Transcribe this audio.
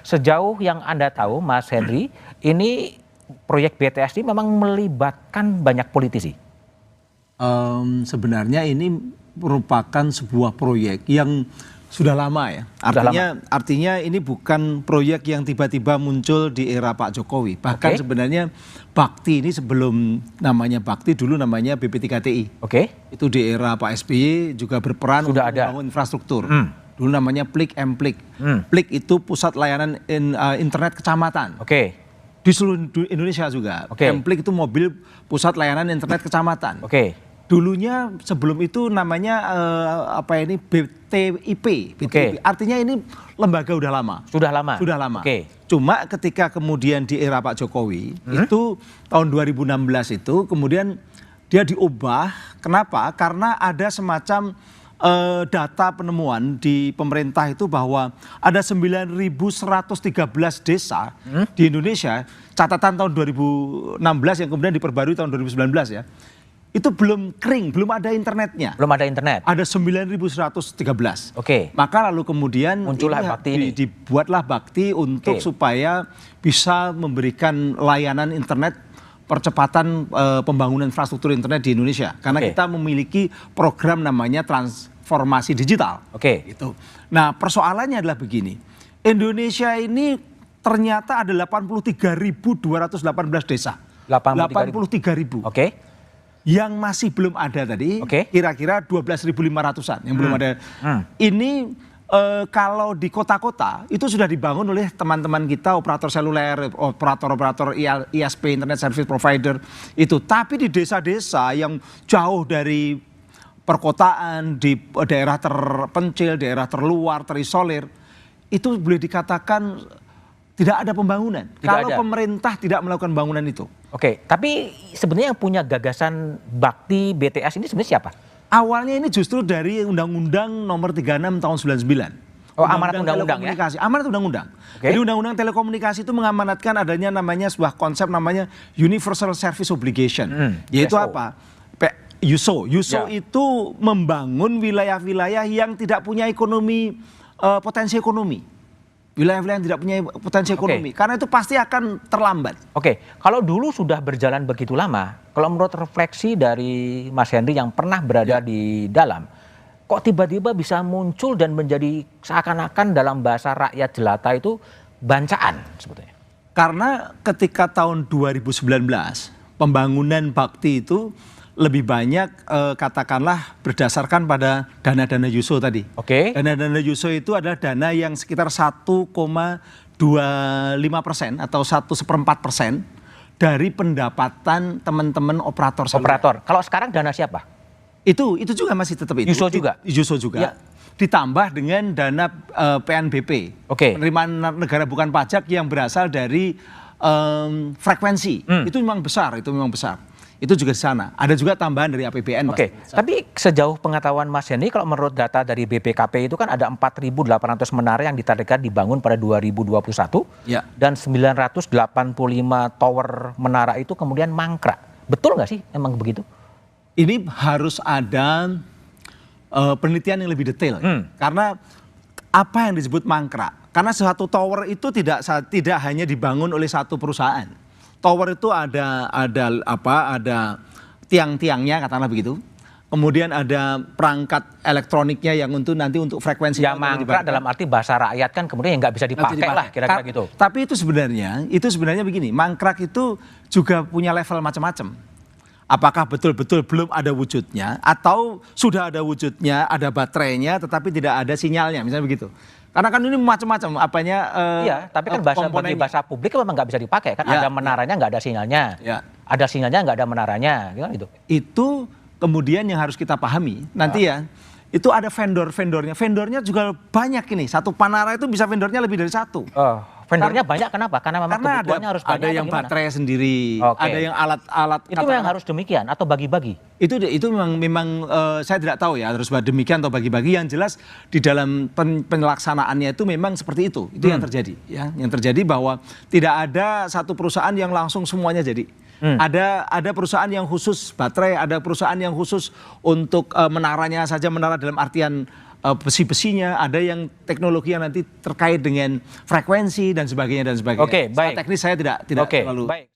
sejauh yang Anda tahu, Mas Henry, ini proyek BTS ini memang melibatkan banyak politisi. Sebenarnya ini merupakan sebuah proyek yang sudah lama ya. Artinya ini bukan proyek yang tiba-tiba muncul di era Pak Jokowi. Bahkan sebenarnya Bakti ini sebelum namanya Bakti dulu namanya BP3TI. Itu di era Pak SBY juga berperan untuk membangun infrastruktur. Dulu namanya Plik M-Plik. Plik itu pusat layanan internet kecamatan. Di seluruh Indonesia juga. M-Plik itu mobil pusat layanan internet kecamatan. Dulunya sebelum itu namanya BTIP. Artinya ini lembaga udah lama. Sudah lama. Cuma ketika kemudian di era Pak Jokowi itu tahun 2016 itu kemudian dia diubah. Kenapa? Karena ada semacam data penemuan di pemerintah itu bahwa ada 9.113 desa di Indonesia, catatan tahun 2016 yang kemudian diperbarui tahun 2019 ya. Itu belum kering, belum ada internetnya. Ada 9.113. Maka lalu kemudian muncullah Bakti ini. Dibuatlah Bakti untuk supaya bisa memberikan layanan internet, percepatan pembangunan infrastruktur internet di Indonesia. Karena kita memiliki program namanya transformasi digital. Itu. Nah, persoalannya adalah begini. Indonesia ini ternyata ada 83.218 desa. 83.000. Yang masih belum ada tadi, kira-kira 12.500-an yang belum ada. Ini kalau di kota-kota itu sudah dibangun oleh teman-teman kita, operator seluler, operator-operator ISP, Internet Service Provider itu. Tapi di desa-desa yang jauh dari perkotaan, di daerah terpencil, daerah terluar, terisolir, itu boleh dikatakan tidak ada pembangunan. Kalau pemerintah tidak melakukan bangunan itu. Tapi sebenarnya yang punya gagasan Bakti BTS ini sebenarnya siapa? Awalnya ini justru dari Undang-Undang Nomor 36 tahun 99. Amanat undang-undang ya? Amanat undang-undang. Jadi Undang-Undang Telekomunikasi itu mengamanatkan adanya namanya sebuah konsep namanya Universal Service Obligation. Yaitu apa? USO. USO itu membangun wilayah-wilayah yang tidak punya potensi ekonomi. Wilayah-wilayah yang tidak punya potensi ekonomi. Karena itu pasti akan terlambat. Kalau dulu sudah berjalan begitu lama, kalau menurut refleksi dari Mas Henry yang pernah berada di dalam, kok tiba-tiba bisa muncul dan menjadi seakan-akan dalam bahasa rakyat jelata itu bancaan sebetulnya? Karena ketika tahun 2019 pembangunan Bakti itu lebih banyak katakanlah berdasarkan pada dana-dana USO tadi. Dana-dana USO itu adalah dana yang sekitar 1,25% atau 1/4% dari pendapatan teman-teman operator seluler. Kalau sekarang dana siapa? Itu juga masih tetap itu. USO juga? USO juga. Ditambah dengan dana PNBP. Penerimaan negara bukan pajak yang berasal dari frekuensi. Itu memang besar, Itu juga di sana. Ada juga tambahan dari APBN. Tapi sejauh pengetahuan Mas Henry, kalau menurut data dari BPKP itu kan ada 4.800 menara yang ditargetkan dibangun pada 2021. Dan 985 tower menara itu kemudian mangkrak. Betul nggak sih emang begitu? Ini harus ada penelitian yang lebih detail. Karena apa yang disebut mangkrak? Karena satu tower itu tidak hanya dibangun oleh satu perusahaan. Tower itu ada tiang-tiangnya katakanlah begitu. Kemudian ada perangkat elektroniknya yang nanti untuk frekuensi. Ya mangkrak dalam arti bahasa rakyat kan kemudian nggak bisa dipakai lah kira-kira gitu. Tapi itu sebenarnya begini, mangkrak itu juga punya level macam-macam. Apakah betul-betul belum ada wujudnya atau sudah ada wujudnya, ada baterainya tetapi tidak ada sinyalnya, misalnya begitu. Karena kan ini macam-macam tapi kan bagi bahasa publik memang nggak bisa dipakai kan. Ada menaranya nggak ada sinyalnya. Ada sinyalnya nggak ada menaranya, gitu. Itu kemudian yang harus kita pahami nanti itu ada vendornya. Vendornya juga banyak ini. Satu menara itu bisa vendornya lebih dari satu. Vendornya banyak kenapa? Karena memang kebutuhannya harus banyak. Ada yang baterai sendiri, ada yang alat-alat. Itu yang harus demikian atau bagi-bagi? Itu memang saya tidak tahu ya harus demikian atau bagi-bagi. Yang jelas di dalam penyelaksanaannya itu memang seperti itu. Itu yang terjadi. Yang terjadi bahwa tidak ada satu perusahaan yang langsung semuanya jadi. Ada perusahaan yang khusus baterai, ada perusahaan yang khusus untuk menaranya saja, menara dalam artian besi-besinya, ada yang teknologi yang nanti terkait dengan frekuensi dan sebagainya dan sebagainya. Oke, baik. Teknis saya tidak terlalu. Baik.